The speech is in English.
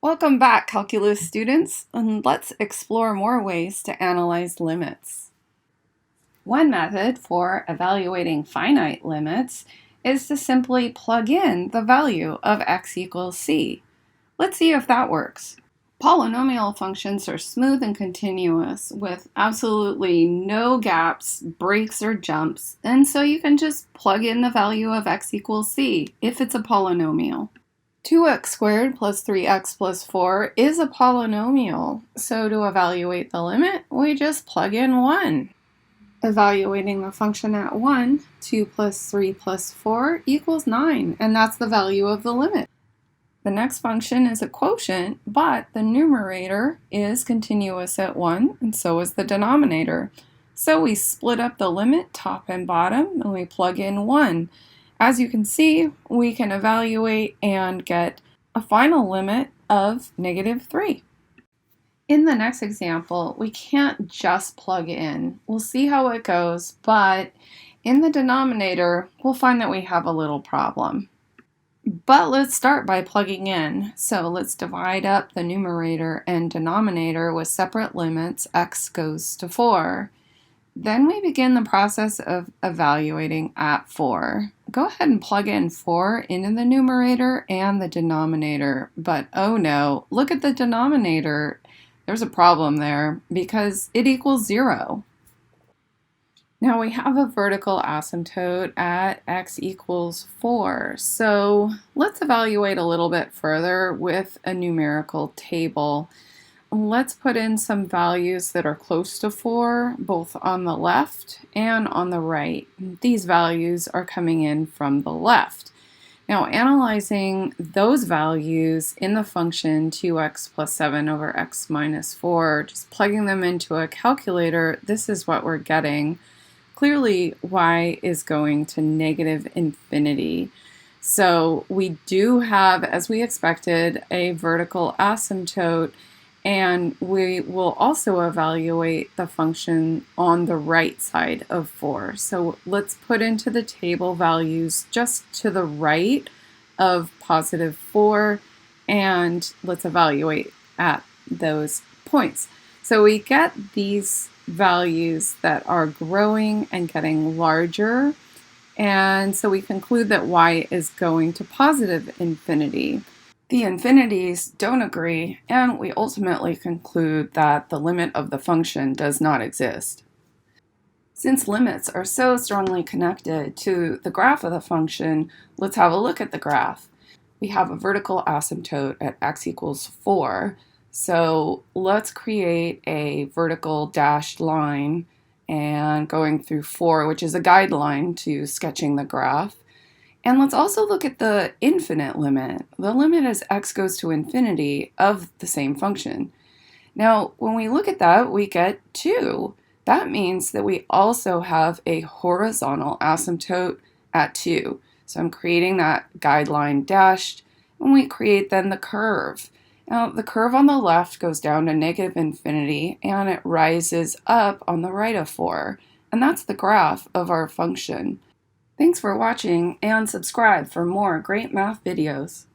Welcome back, calculus students, and let's explore more ways to analyze limits. One method for evaluating finite limits is to simply plug in the value of x equals c. Let's see if that works. Polynomial functions are smooth and continuous with absolutely no gaps, breaks, or jumps, and so you can just plug in the value of x equals c if it's a polynomial. 2x squared plus 3x plus 4 is a polynomial, so to evaluate the limit, we just plug in 1. Evaluating the function at 1, 2 plus 3 plus 4 equals 9, and that's the value of the limit. The next function is a quotient, but the numerator is continuous at 1, and so is the denominator. So we split up the limit, top and bottom, and we plug in 1. As you can see, we can evaluate and get a final limit of -3. In the next example, we can't just plug in. We'll see how it goes, but in the denominator, we'll find that we have a little problem. But let's start by plugging in. So let's divide up the numerator and denominator with separate limits. X goes to 4. Then we begin the process of evaluating at 4. Go ahead and plug in 4 into the numerator and the denominator, but oh no, look at the denominator. There's a problem there because it equals 0. Now we have a vertical asymptote at x equals 4, so let's evaluate a little bit further with a numerical table. Let's put in some values that are close to 4, both on the left and on the right. These values are coming in from the left. Now, analyzing those values in the function 2x plus 7 over x minus 4, just plugging them into a calculator, this is what we're getting. Clearly, y is going to -infinity. So we do have, as we expected, a vertical asymptote, and we will also evaluate the function on the right side of 4. So let's put into the table values just to the right of +4, and let's evaluate at those points. So we get these values that are growing and getting larger, and so we conclude that y is going to +infinity. The infinities don't agree, and we ultimately conclude that the limit of the function does not exist. Since limits are so strongly connected to the graph of the function, let's have a look at the graph. We have a vertical asymptote at x equals 4, so let's create a vertical dashed line and going through 4, which is a guideline to sketching the graph. And let's also look at the infinite limit. The limit as x goes to infinity of the same function. Now, when we look at that, we get 2. That means that we also have a horizontal asymptote at 2. So I'm creating that guideline dashed, and we create then the curve. Now, the curve on the left goes down to -infinity, and it rises up on the right of 4. And that's the graph of our function. Thanks for watching, and subscribe for more great math videos.